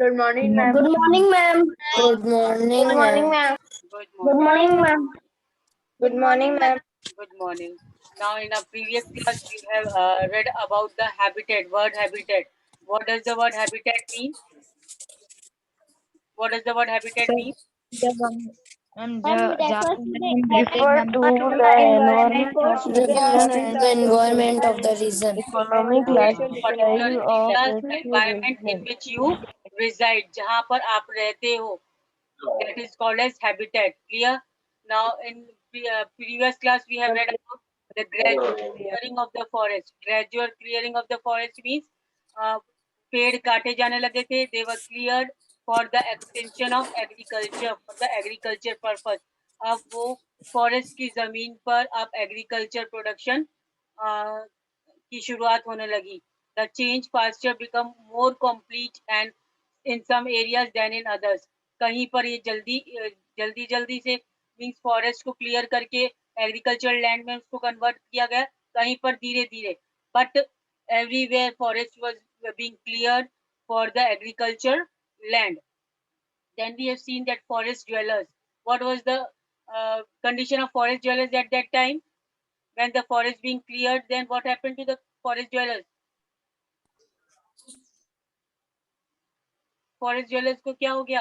Good morning, ma'am. Good morning, ma'am. Good morning, Good morning, ma'am. ma'am. Good Good morning. morning, ma'am. Good morning, ma'am. Good morning. Now, in our previous class, we have read about the habitat, word habitat. What does the word habitat mean? What does the word habitat mean? Refer to the environment of Refers to region, the environment of the region. economic Particular lifestyle of areas, a environment in region. which you reside, जहाँ पर आप रहते हो. That is called as habitat. Clear? Now, in previous class, we have read about the gradual clearing of the forest. Gradual clearing of the forest means पेड़ काटे जाने लगे थे. They were cleared for the extension of agriculture, for the agriculture purpose. अब वो forest की जमीन पर अब agriculture production की शुरुआत होने लगी. The change faster become more complete and in some areas than in others. कहीं पर ये जल्दी से मीन्स फॉरेस्ट को क्लियर करके एग्रीकल्चरल लैंड में उसको कन्वर्ट किया गया, कहीं पर धीरे धीरे, but everywhere forest was being cleared for the agriculture land. Then we have seen that forest dwellers. What was the condition of forest dwellers at that time? When the forest being cleared, then what happened to the forest dwellers? Forest jewellers को क्या हो गया?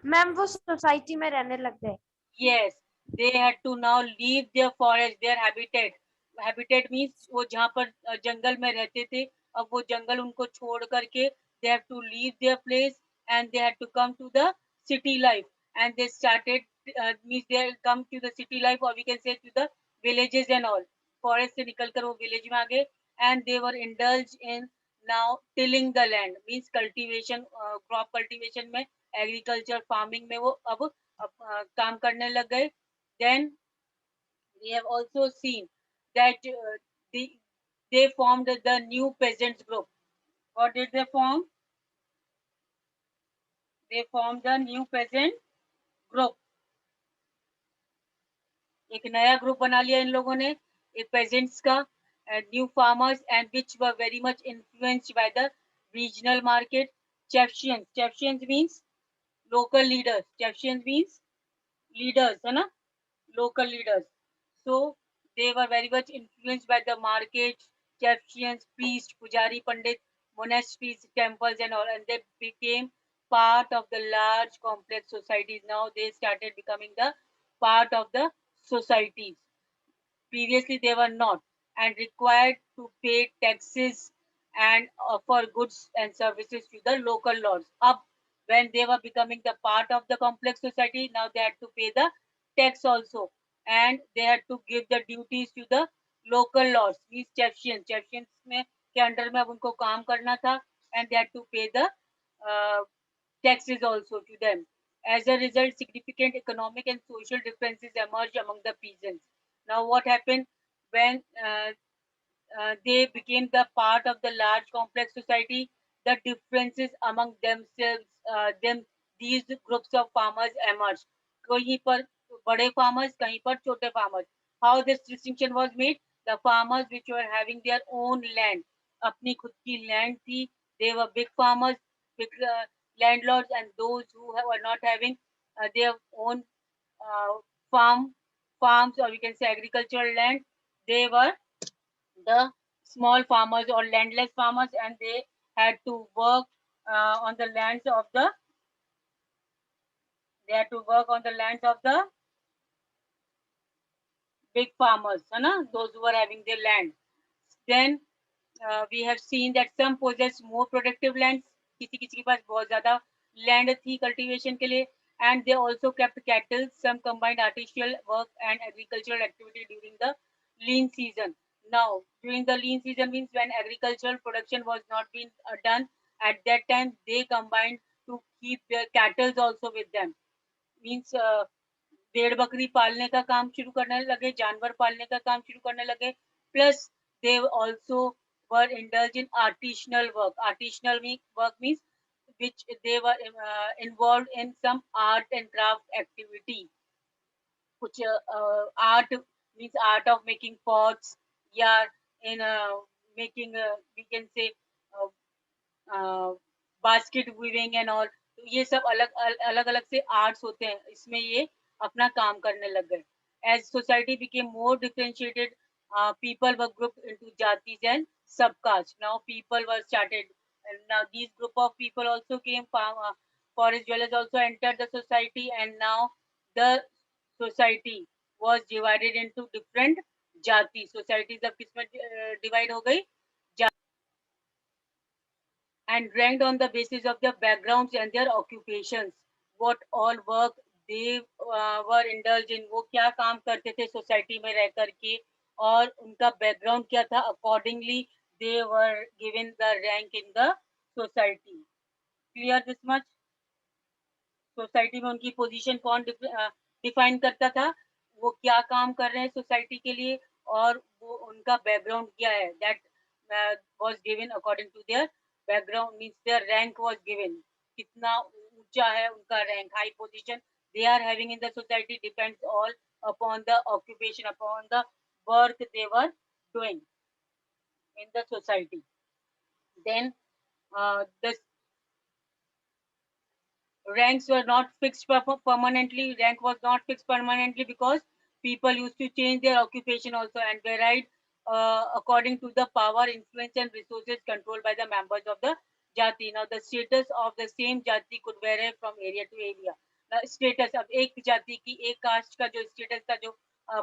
Ma'am वो society में रहने लग गए. Yes, they had to now leave their forest, their habitat. Habitat means वो जहाँ पर जंगल में रहते थे, अब वो जंगल उनको छोड़ करके they have to leave their place and they had to come to the city life, and they started means they come to the city life, or we can say to the villages and all. Forest से निकलकर वो village में आ गए, and they were indulged in now tilling the land, means cultivation, crop cultivation में, agriculture farming में वो अब काम करने लग गए. Then we have also seen that they formed the new peasants group. What did they form? They formed the new peasant group. एक नया ग्रुप बना लिया इन लोगों ने, एक peasants का, new farmers, and which were very much influenced by the regional market. Chieftains. Chieftains means local leaders. Chieftains means leaders, है ना? Local leaders. So they were very much influenced by the markets, chieftains, priests, pujari, pandit, monasteries, temples, and all, and they became part of the large complex societies. Now they started becoming the part of the societies. Previously, they were not, and required to pay taxes and offer goods and services to the local lords. Up when they were becoming the part of the complex society, now they had to pay the tax also, and they had to give the duties to the local lords, means chieftains. Chieftains में के under में अब उनको काम करना था, and they had to pay the uh, taxes also to them. As a result, significant economic and social differences emerged among the peasants. Now, what happened when they became the part of the large complex society? The differences among themselves, these groups of farmers emerged. कहीं पर बड़े farmers, कहीं पर छोटे farmers. How this distinction was made? The farmers which were having their own land, अपनी खुद की land थी, they were big farmers, big landlords, and those who were not having their own uh, farms, or we can say agricultural land, they were the small farmers or landless farmers, and they had to work on the lands of the they had to work on the lands of the big farmers, है ना? Those who were having their land. Then we have seen that some possess more productive lands. किसी किसी के पास बहुत ज़्यादा land थी cultivation के लिए, and they also kept cattle. Some combined artisanal work and agricultural activity during the lean season. Now, during the lean season means when agricultural production was not being done at that time, they combined to keep their cattle also with them. Means भेड़ बकरी पालने का काम शुरू करने लगे, जानवर पालने का काम शुरू करने लगे, plus they also were indulged in artisanal work. Artisanal work means which they were involved in some art and craft activity. कुछ art means art of making pots, या in making we can say basket weaving and all, तो ये सब अलग अलग से arts होते हैं, इसमें ये अपना काम करने लग गए. As society became more differentiated, people were grouped into jatis and subcaste. Now people were started, and now these group of people also came, forest dwellers also entered the society, and now the society was divided into different jati. Societies अब किसमें divide हो गई, and ranked on the basis of their backgrounds and their occupations. What all work they were indulged in, वो क्या काम करते थे society में रह करके, और उनका बैकग्राउंड क्या था, accordingly they were given the rank in the society. Clear this much? Society में उनकी पोजीशन कौन डिफाइन करता था, वो क्या काम कर रहे हैं सोसाइटी के लिए, और वो उनका बैकग्राउंड क्या है, that was given according to their background, means their rank was given, कितना ऊंचा है उनका rank, high position they are having in the society depends all upon the occupation, upon the work they were doing in the society. Then the ranks were not fixed permanently. Rank was not fixed permanently because people used to change their occupation also and varied according to the power, influence, and resources controlled by the members of the jati. Now, the status of the same jati could vary from area to area. Now, status अब एक जाति की, एक cast का जो status था, जो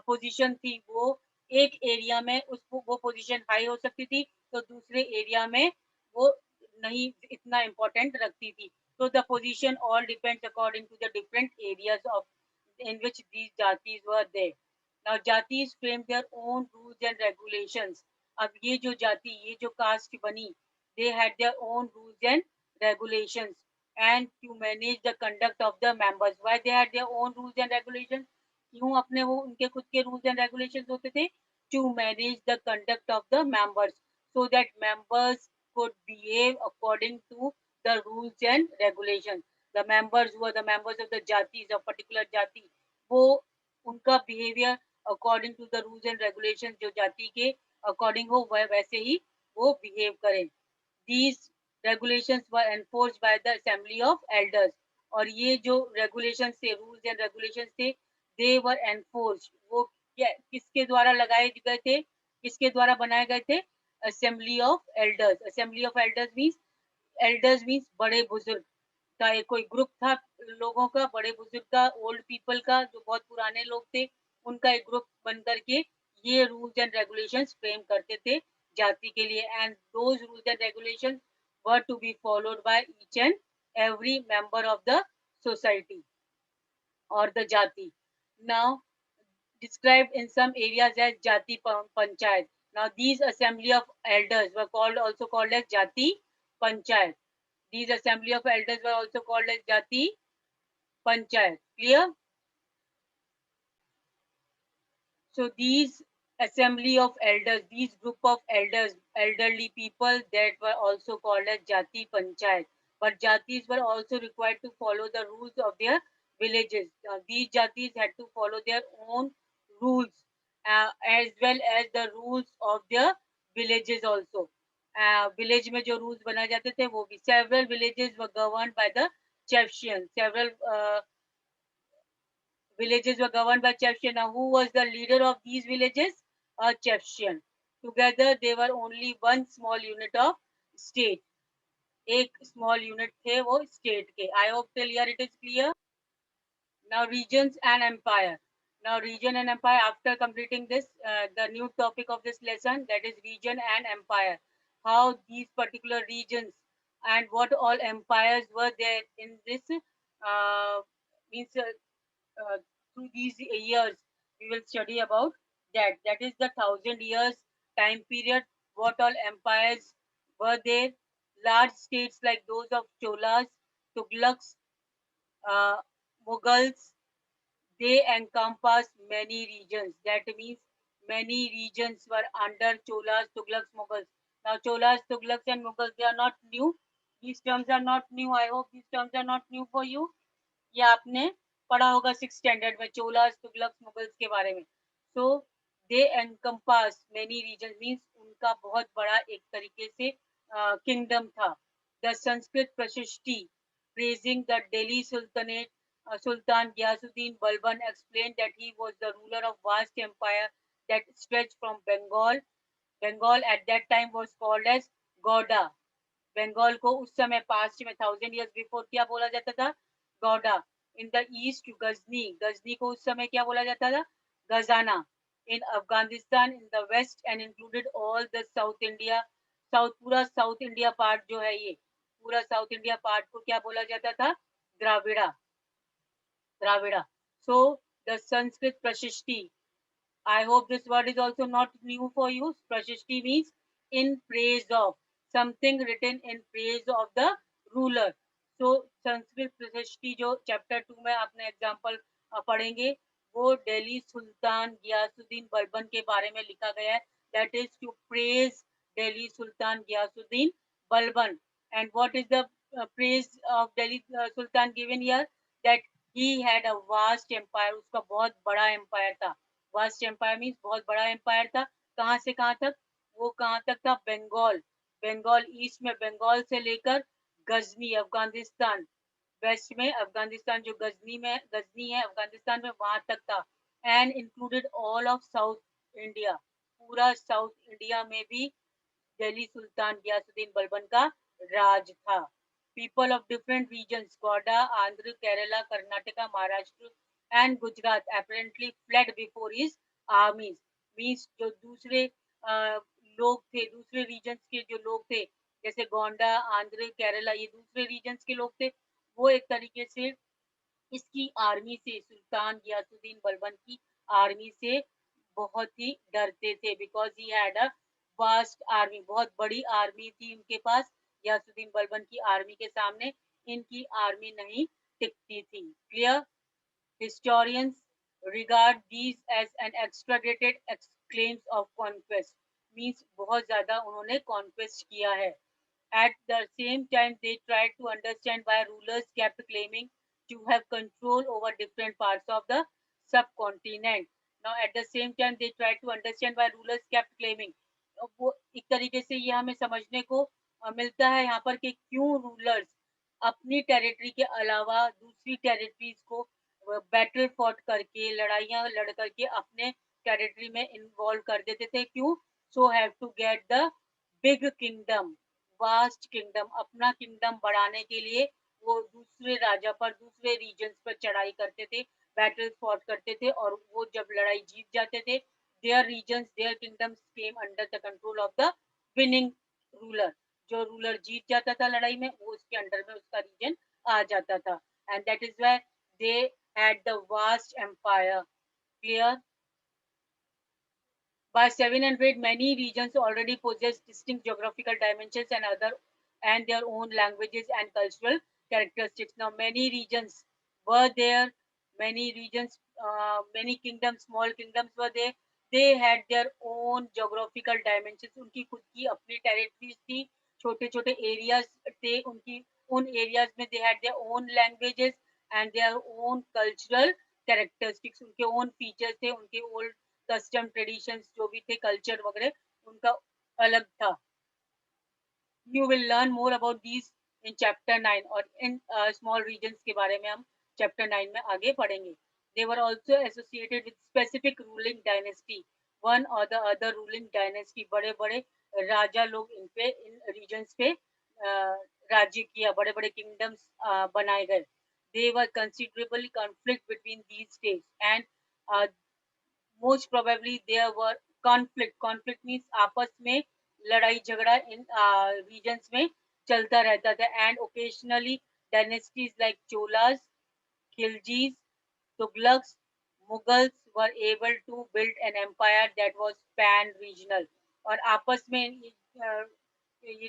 position थी, वो एक एरिया में उसको वो पोजीशन हाई हो सकती थी, तो दूसरे एरिया में वो नहीं इतना इम्पोर्टेंट रखती थी. So the position all depends according to the different areas of in which these jatis were there. Now jatis frame their own rules and regulations. अब ये जो जाति, ये जो caste बनी, they had their own rules and regulations, and to manage the conduct of the members. Why they had their own rules and regulations? क्यों अपने वो उनके खुद के rules and regulations होते थे? To manage the conduct of the members, so that members could behave according to the rules and regulations. The members who are the members of the jatis of particular jati, वो उनका behavior according to the rules and regulations जो जाति के according हो वैसे ही वो behave करें. These regulations were enforced by the assembly of elders. और ये जो regulations थे, rules and regulations थे, they were enforced. वो किसके द्वारा लगाए गए थे, किसके द्वारा बनाए गए थे? Assembly of elders. Assembly of elders means बड़े बुजुर्ग का एक कोई ग्रुप था लोगों का, बड़े बुजुर्ग का, ओल्ड पीपल का, जो बहुत पुराने लोग थे, उनका एक ग्रुप बन करके ये रूल्स एंड रेगुलेशंस फ्रेम करते थे जाति के लिए. And those rules and regulations were to be followed by each and every member of the society or the jati. Now described in some areas as jati panchayat. Now these assembly of elders were also called as jati panchayat. These assembly of elders were also called as jati panchayat. Clear? So these assembly of elders, these group of elders, elderly people, that were also called as jati panchayat. But jatis were also required to follow the rules of their villages. These jatis had to follow their own rules, as well as the rules of their villages also. Village में जो rules बनाए जाते थे वो भी. Several villages were governed by the chieftains. Several villages were governed by chieftain. Now, who was the leader of these villages? A chieftain. Together, they were only one small unit of state. एक small unit थे वो state के. I hope till here it is clear. Now, regions and empire. Now, region and empire. After completing this, the new topic of this lesson, that is region and empire. How these particular regions and what all empires were there in this means through these years we will study about that. That is the 1,000 years time period. What all empires were there? Large states like those of Cholas, Tughlaqs, uh, Mughals, they encompass many regions. That means many regions were under Cholas, Tughlaqs, Mughals. Now Cholas, Tughlaqs, and Mughals, they are not new. These terms are not new. I hope these terms are not new for you. ये आपने पढ़ा होगा 6th standard में Cholas Tughlaq Mughals के बारे में. So they encompass many regions, means उनका बहुत बड़ा एक तरीके से kingdom था. The Sanskrit Prashasti praising the Delhi Sultanate, Sultan Ghiyasuddin Balban explained that he was the ruler of vast empire that stretched from Bengal. Bengal at that time was called as Gauda. Bengal को उस समय past में 1000 years before क्या बोला जाता था? Gauda. In the east Ghazni, Ghazni को उस समय क्या बोला जाता था? Gajana. In Afghanistan in the west and included all the south India, south पूरा साउथ इंडिया पार्ट जो है, ये पूरा साउथ इंडिया पार्ट को क्या बोला जाता था? द्राविड़ा. द्राविड़ा. सो द संस्कृत प्रशस्ति, I hope this word is also not new for you. Prashasti means in praise of, something written in praise of the ruler. So Sanskrit प्रशस्ति जो चैप्टर 2 में आपने एग्जाम्पल पढ़ेंगे, वो दिल्ली सुल्तान गियासुद्दीन बलबन के बारे में लिखा गया है. That is to praise Delhi Sultan Ghiyasuddin Balban. And what is the praise of Delhi Sultan given here? That he had a vast empire. उसका बहुत बड़ा empire था. वास्ट एम्पायर मीन्स बहुत बड़ा एम्पायर था. कहाँ से कहाँ तक? वो कहाँ तक था? बंगाल. बंगाल ईस्ट में, बंगाल से लेकर गजनी अफगानिस्तान, वेस्ट में अफगानिस्तान जो गजनी में, गजनी है अफगानिस्तान में, वहां तक था. And included all of south India, पूरा साउथ इंडिया में भी दिल्ली सुल्तान गियासुद्दीन बलबन का राज था. People of different regions, Goda, Andhra, Kerala, Karnataka, Maharashtra, and Gujarat apparently fled before his armies. Means जो दूसरे लोग थे, दूसरे regions के जो लोग थे, जैसे गोंडा, आंध्र, केरला, ये दूसरे regions के लोग थे, वो एक तरीके से इसकी आर्मी से, सुल्तान गियासुद्दीन बलबन की आर्मी से बहुत ही डरते थे. Because he had a vast army, बहुत बड़ी आर्मी थी उनके पास. गियासुद्दीन बलबन की आर्मी के सामने इनकी आर्मी नहीं टिकती थी. Clear? Historians regard these as an exaggerated claims of conquest. Means बहुत ज़्यादा उन्होंने conquest किया है. At the same time, they tried to understand why rulers kept claiming to have control over different parts of the subcontinent. Now, at the same time, they tried to understand why rulers kept claiming. वो एक तरीके से ये हमें समझने को मिलता है यहाँ पर कि क्यों रूलर्स अपनी टेरिटरी के अलावा दूसरी टेरिटरीज को बैटल फॉट करके, लड़ाइयाँ लड़ करके अपने टेरिटरी में इन्वॉल्व कर देते थे. क्यों? So have to get the big kingdom, vast kingdom. अपना किंगडम बढ़ाने के लिए वो दूसरे राजा पर, दूसरे रीजन्स पर चढ़ाई करते थे, बैटल फॉट करते थे, और वो जब लड़ाई जीत जाते थे, their regions, their kingdoms came under the control of the winning ruler. जो रूलर जीत जाता था लड़ाई में, वो उसके अंडर में उसका रीजन आ जाता था. And that is why they had the vast empire. Clear? By 700, many regions already possess distinct geographical dimensions and their own languages and cultural characteristics. Now, many regions were there, many regions, many kingdoms, small kingdoms were there. They had their own geographical dimensions. उनकी खुद की अपनी territories थी, छोटे-छोटे areas थे उनकी, उन areas में they had their own languages and their own cultural characteristics. उनके own features थे, उनके old कस्टम ट्रेडिशंस जो भी थे, कल्चर वगैरह उनका अलग था. You will learn more about these in chapter 9, और इन स्मॉल रीजन्स के बारे में हम चैप्टर 9 में आगे पढ़ेंगे. They were also associated with specific ruling dynasty, one or the other ruling dynasty. बड़े बड़े राजा लोग इन पे, इन रीजन्स पे राज्य किया, बड़े बड़े किंगडम्स बनाए गए. They were considerable conflict between these states and most probably there were conflict means आपस में लड़ाई झगड़ा इन regions में चलता रहता था. And occasionally dynasties like Cholas, Khiljis, Tughlaqs, Mughals were able to build an empire that was pan-regional. और आपस में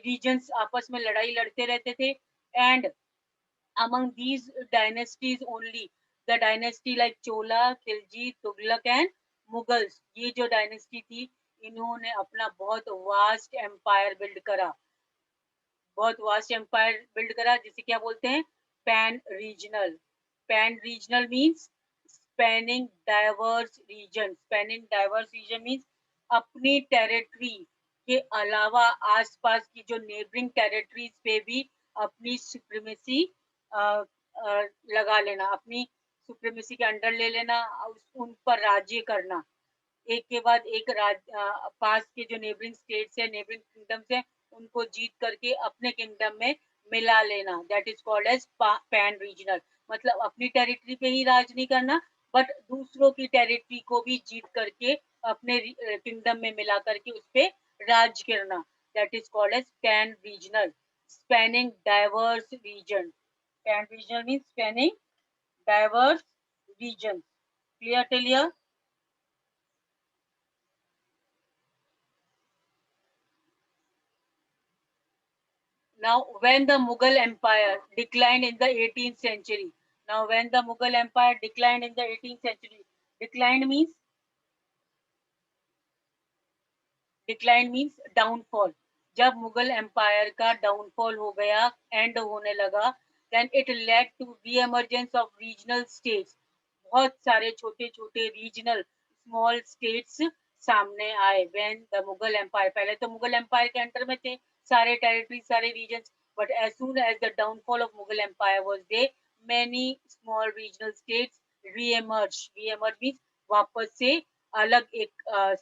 regions आपस में लड़ाई लड़ते रहते थे. And among these dynasties only, the dynasty like Chola, Khilji, Tughlaq and Mughals, ये जो डायनेस्टी थी, इन्होंने अपना बहुत वास्ट एम्पायर बिल्ड करा, बहुत वास्ट एम्पायर बिल्ड करा, जिसे क्या बोलते हैं? Pan regional. Pan regional means spanning diverse regions. Spanning diverse region means अपनी टेरिटरी के अलावा आसपास की जो नेबरिंग टेरिटरीज पे भी अपनी सुप्रीमेसी लगा लेना, अपनी सुप्रीमेसी के अंडर ले लेना, उन पर राज्य करना, एक के बाद एक पास के जो नेबरिंग स्टेट्स है, नेबरिंग किंगडम्स है, उनको जीत करके अपने किंगडम में मिला लेना, that is called as pan regional. मतलब अपनी टेरिटरी पे ही राज नहीं करना, बट दूसरों की टेरिटरी को भी जीत करके अपने किंगडम में मिला करके उस पे राज करना, that is called as pan regional, spanning diverse region. Pan regional means spanning diverse regions. Clear till here? Now, when the Mughal Empire declined in the 18th century, declined means downfall. जब Mughal empire का downfall हो गया, and होने लगा, then it led to re-emergence of regional states. बहुत सारे छोटे छोटे रीजनल स्मॉल स्टेट्स सामने आए when the मुगल एम्पायर, पहले तो मुगल एम्पायर के अंडर में थे सारे टेरिटरी, सारे regions, but as soon as the downfall of Mughal Empire was there, many small regional states re-emerged. Re-emerge means वापस से अलग एक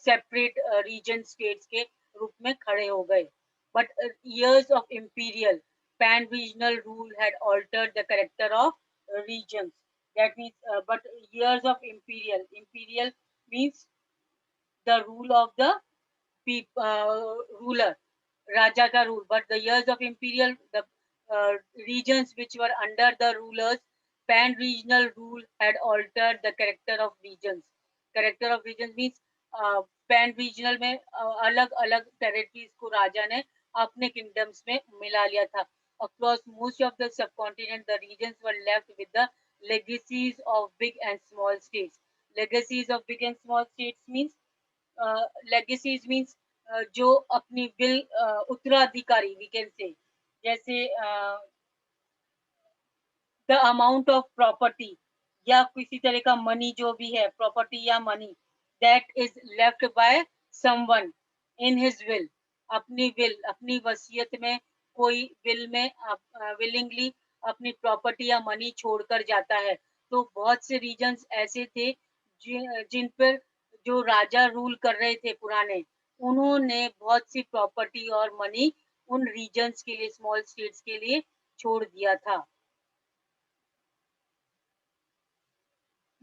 सेपरेट रीजन स्टेट्स के रूप में खड़े हो गए. But years of imperial pan-regional rule had altered the character of regions. That means, but years of imperial means the rule of the ruler, Raja ka rule. But the years of imperial, the regions which were under the rulers, pan-regional rule had altered the character of regions. Character of regions means pan regional में अलग अलग territories को राजा ने अपने kingdoms में मिला लिया था. Across most of the subcontinent, the regions were left with the legacies of big and small states. Legacies of big and small states means legacies means जो अपनी विल उत्तराधिकारी, we can say, जैसे the amount of property या किसी तरह का money जो भी है, प्रॉपर्टी या money, that is left by someone in his will. अपनी विल, अपनी वसीयत में कोई विल में willingly अपनी प्रॉपर्टी या मनी छोड़कर जाता है. तो बहुत से रीजन्स ऐसे थे जिन पर जो राजा रूल कर रहे थे पुराने, उन्होंने बहुत सी प्रॉपर्टी और मनी उन रीजन्स के लिए, स्मॉल स्टेट्स के लिए छोड़ दिया था.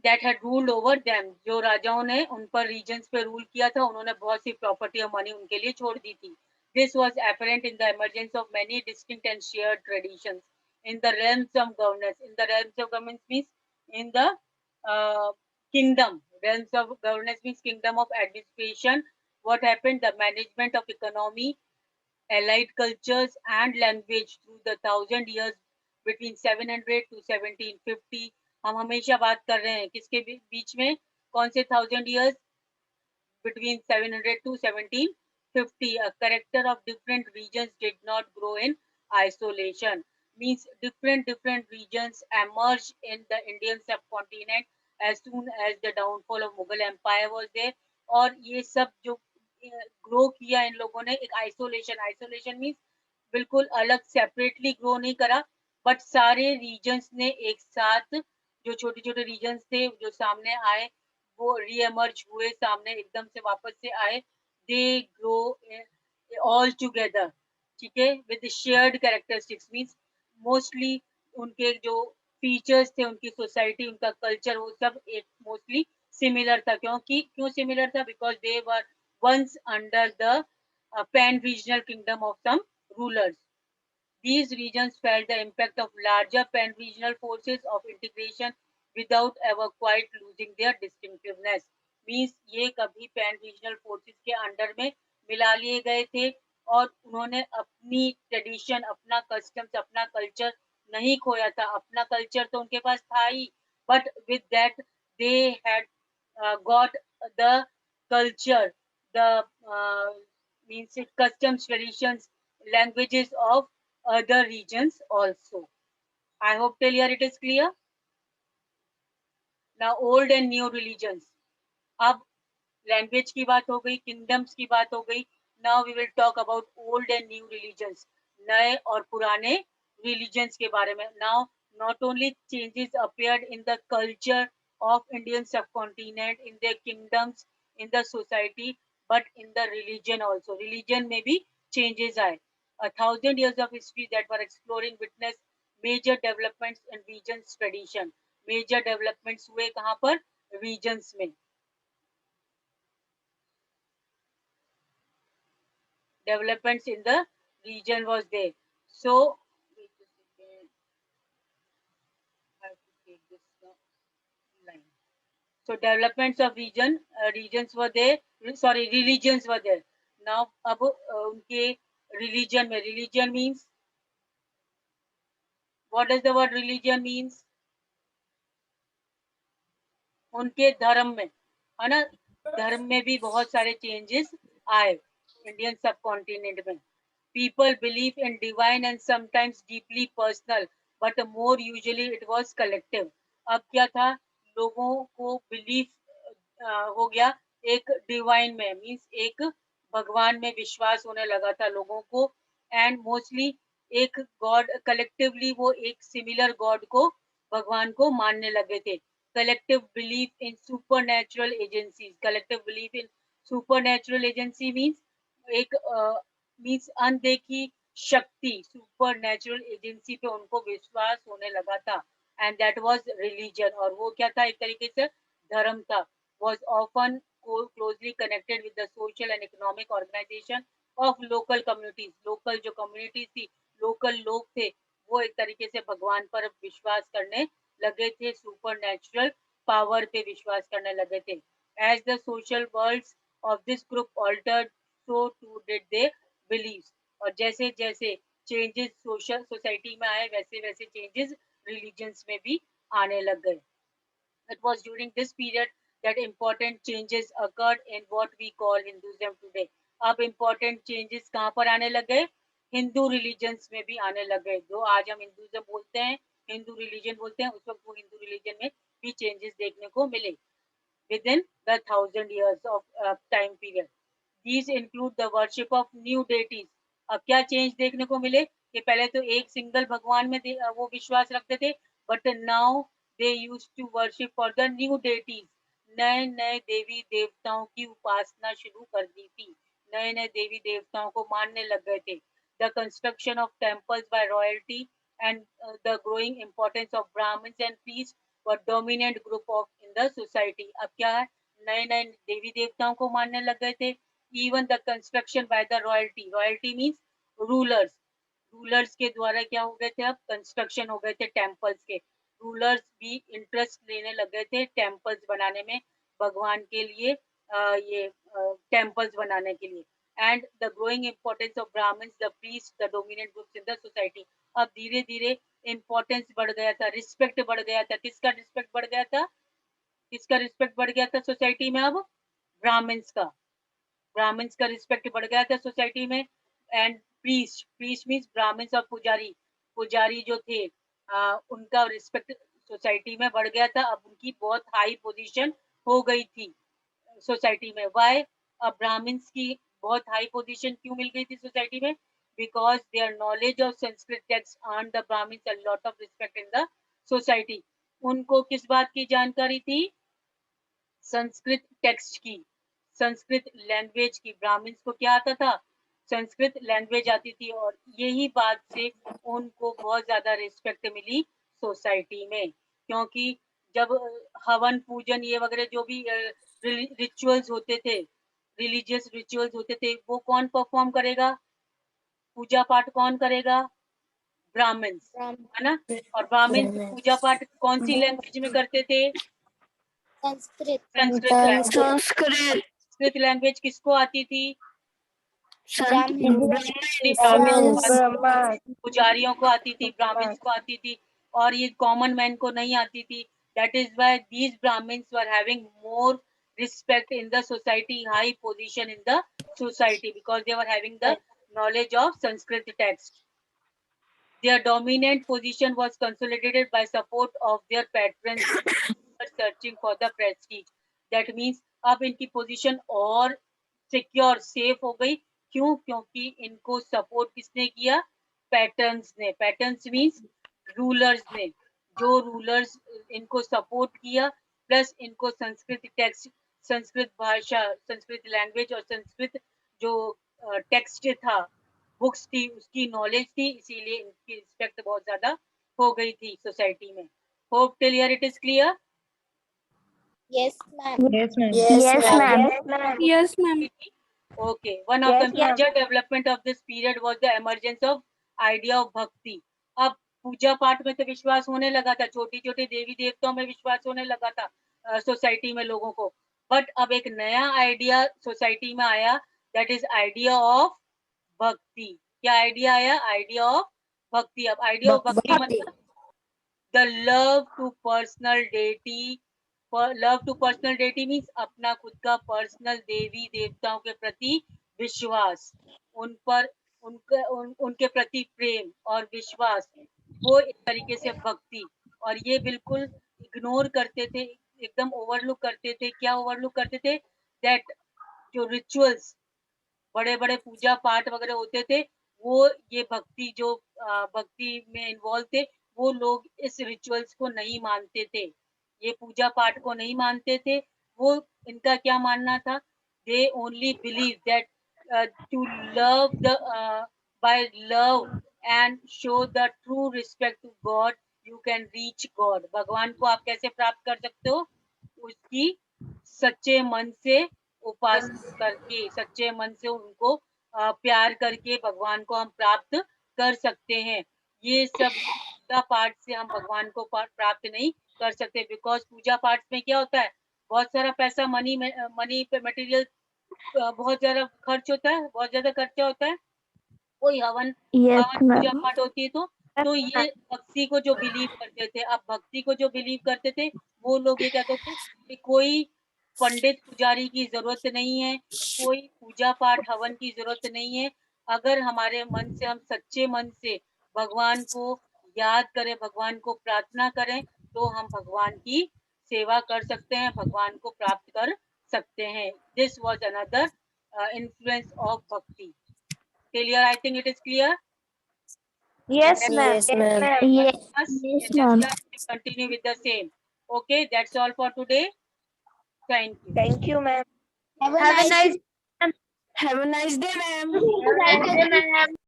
That had ruled over them, जो राजाओं ने उन पर रीजन्स पे रूल किया था, उन्होंने बहुत सी प्रॉपर्टी और मनी उनके लिए छोड़ दी थी. This was apparent in the emergence of many distinct and shared traditions in the realms of governance. In the realms of governance means in the kingdom. Realms of governance means kingdom of administration. What happened? The management of economy, allied cultures and language through the 1000 years between 700 to 1750. हम हमेशा बात कर रहे हैं किसके बीच में, कौन से 1000 years, between 700 to 1750. A character of different regions did not grow in isolation. Means different regions emerged in the Indian subcontinent as soon as the downfall of Mughal Empire was there. और ये सब जो grow किया इन लोगों ने, एक isolation means बिल्कुल अलग सेपरेटली ग्रो नहीं करा, बट सारे रीजन्स ने एक साथ, जो छोटे छोटे रीजन्स थे जो सामने आए, वो रीएमर्ज हुए, सामने एकदम से वापस से आए. दे ग्रो ऑल टुगेदर, ठीक है, with shared characteristics means mostly उनके जो फीचर्स थे, उनकी सोसाइटी, उनका कल्चर, वो सब एक मोस्टली सिमिलर था. क्यों सिमिलर था? Because they were once under the pan regional kingdom of some rulers. These regions felt the impact of larger pan-regional forces of integration without ever quite losing their distinctiveness. Means ये कभी pan-regional forces के under में मिला लिए गए थे और उन्होंने अपनी ट्रेडिशन, अपना कस्टम्स, अपना कल्चर नहीं खोया था. अपना कल्चर तो उनके पास था ही, but with that they had got the culture, the means customs, traditions, languages of other regions also. I hope till here it is clear. Now old and new religions. अब language की बात हो गई, kingdoms की बात हो गई. Now we will talk about old and new religions, नए और पुराने रिलीजन्स के बारे में. Now not only changes appeared in the culture of Indian subcontinent, in their kingdoms, in the society, but in the religion also. Religion में भी changes आए. 1,000 years of history that were exploring witness major developments in regions tradition. Major developments हुए कहाँ पर? Regions में. Developments in the region was there. So, wait a second. I have to take this line. So developments of regions were there. Sorry, religions were there. Now अब उनके religion means, what does the word religion means? उनके धर्म में, है ना, धर्म में भी बहुत सारे changes आए इंडियन सब कॉन्टिनेंट में. People believe in divine and sometimes deeply personal, but more usually it was collective. अब क्या था, लोगों को बिलीफ हो गया एक डिवाइन में, मींस एक भगवान में विश्वास होने लगा था लोगों को. एंड मोस्टली एक गॉड, कलेक्टिवली वो एक सिमिलर गॉड को, भगवान को मानने लगे थे. Collective belief in super natural agencies. Collective belief in super natural agency means एक मीन्स अनदेखी शक्ति, सुपर नेचुरल एजेंसी पे उनको विश्वास होने लगा था. And that was religion. और वो क्या था, एक तरीके से धर्म था. was often closely connected with the social and economic organization of local communities. Local जो communities थी, local लोग थे, वो एक तरीके से भगवान पर विश्वास करने लगे थे, supernatural power पे विश्वास करने लगे थे. As the social worlds of this group altered, so too did their beliefs. और जैसे जैसे changes social society में आए, वैसे वैसे changes religions में भी आने लग गए. It was during this period that important changes occurred in what we call Hinduism today. अब important changes कहाँ पर आने लग गए? हिंदू रिलीजन्स में भी आने लग गए. जो आज हम हिंदुइज्म बोलते हैं, हिंदू रिलीजन बोलते हैं, उस वक्त वो हिंदू रिलीजन में भी चेंजेस देखने को मिले within the 1,000 years of time period. These include the worship of new deities. अब क्या चेंज देखने को मिले कि पहले तो एक सिंगल भगवान में वो विश्वास रखते थे, but now they used to worship for the new deities. नए नए देवी देवताओं की उपासना शुरू कर दी थी, नए नए देवी देवताओं को मानने लग गए थे. The construction of temples by royalty and the growing importance of Brahmins and priests were dominant group of in the society. अब क्या है, नए नए देवी देवताओं को मानने लग गए थे. Even the construction by the royalty. Royalty means rulers. Rulers के द्वारा क्या हो गए थे, अब कंस्ट्रक्शन हो गए थे टेम्पल्स के. रूलर्स भी इंटरेस्ट लेने लग गए थे टेम्पल्स बनाने में, भगवान के लिए ये टेम्पल्स बनाने के लिए. And the growing importance of Brahmans, the priest, the dominant groups in the society. अब धीरे धीरे इम्पोर्टेंस बढ़ गया था, रिस्पेक्ट बढ़ गया था. किसका रिस्पेक्ट बढ़ गया था, किसका रिस्पेक्ट बढ़ गया था सोसाइटी में? अब ब्राह्मण्स का, ब्राह्मण्स का रिस्पेक्ट बढ़ गया था सोसाइटी में. And priest, priest means Brahmans और पुजारी, पुजारी जो थे उनका रिस्पेक्ट सोसाइटी में बढ़ गया था. अब उनकी बहुत हाई पोजीशन हो गई थी सोसाइटी में. वाई? अब ब्राह्मण्स की बहुत हाई पोजीशन क्यों मिल गई थी सोसाइटी में? Because their knowledge of Sanskrit text earn the Brahmans a lot of respect in the society. उनको किस बात की जानकारी थी? संस्कृत टेक्स्ट की, संस्कृत लैंग्वेज की. ब्राह्मण्स को क्या आता था? संस्कृत लैंग्वेज आती थी. और यही बात से उनको बहुत ज्यादा रिस्पेक्ट मिली सोसाइटी में, क्योंकि जब हवन पूजन ये वगैरह जो भी रिचुअल्स होते थे, रिलीजियस रिचुअल्स होते थे, वो कौन परफॉर्म करेगा? पूजा पाठ कौन करेगा? ब्राह्मण्स, है ना. और ब्राह्मण्स पूजा पाठ कौन सी लैंग्वेज में करते थे? संस्कृत. संस्कृत. संस्कृत. संस्कृत लैंग्वेज किसको आती थी? Brahmins. पुजारियों को आती थी, ब्राह्मण्स को आती थी, और ये कॉमन मैन को नहीं आती थी. That is why these Brahmans were having more respect in the society, high position in the society, because they were having the knowledge of Sanskrit text. Their dominant position was consolidated by support of their patrons, searching for the prestige. That means अब इनकी position और secure safe हो गई. क्यों? क्योंकि इनको support किसने किया? पैटर्न्स ने. पैटर्न्स मीन्स रूलर्स ने. जो रूलर्स इनको सपोर्ट किया, प्लस इनको संस्कृत टेक्स्ट, संस्कृत भाषा, संस्कृत लैंग्वेज और संस्कृत जो टेक्स्ट था, बुक्स थी, उसकी नॉलेज थी, इसीलिए इनकी रिस्पेक्ट बहुत ज्यादा हो गई थी सोसाइटी में. Hope till here it is clear. Yes, ma'am. Yes, Yes, ma'am. ma'am. Yes, ma'am. Okay, one of the Yes, ma'am. major development of this period was the emergence of idea of bhakti. अब पूजा पाठ में तो विश्वास होने लगा था, छोटी छोटी देवी देवताओं में विश्वास होने लगा था सोसाइटी में लोगों को. बट अब एक नया आइडिया सोसाइटी में आया, दैट इज आइडिया ऑफ भक्ति. क्या आइडिया आया? आइडिया ऑफ भक्ति. अब आइडिया ऑफ भक्ति मतलब the love to personal deity. Love to personal deity means अपना खुद का पर्सनल देवी देवताओं के प्रति विश्वास, उन पर उनके प्रति प्रेम और विश्वास, वो एक तरीके से भक्ति. और ये बिल्कुल इग्नोर करते थे, एकदम ओवरलुक करते थे. क्या ओवरलुक करते थे? दैट जो रिचुअल्स, बड़े बड़े पूजा पाठ वगैरह होते थे, वो ये भक्ति जो भक्ति में इन्वॉल्व थे, वो लोग इस रिचुअल्स को नहीं मानते थे, ये पूजा पाठ को नहीं मानते थे. वो इनका क्या मानना था? They only believe that to love the by love and show the true respect to God you can reach God. भगवान को आप कैसे प्राप्त कर सकते हो? उसकी सच्चे मन से उपासना करके, सच्चे मन से उनको प्यार करके भगवान को हम प्राप्त कर सकते हैं. ये सब पूजा पाठ से हम भगवान को प्राप्त नहीं कर सकते, बिकॉज पूजा पाठ में क्या होता है? बहुत सारा पैसा, मनी पे मटेरियल बहुत ज्यादा खर्च होता है, बहुत ज्यादा खर्चा होता है. कोई हवन Yes, पूजा ma'am. पाठ होती है तो ये भक्ति को जो बिलीव करते थे, अब भक्ति को जो बिलीव करते थे, वो लोग ये कहते थे कि कोई पंडित पुजारी की जरूरत नहीं है, कोई पूजा पाठ हवन की जरूरत नहीं है. अगर हमारे मन से, हम सच्चे मन से भगवान को याद करें, भगवान को प्रार्थना करें, तो हम भगवान की सेवा कर सकते हैं, भगवान को प्राप्त कर सकते हैं. This was another influence of भक्ति. Clear? I think it is clear. Yes, ma'am. Yes, ma'am. Yes, Yes, ma'am. continue with the same. Okay, that's all for today. Thank you. Thank you, ma'am. Have a nice Have a nice day, ma'am. day, ma'am.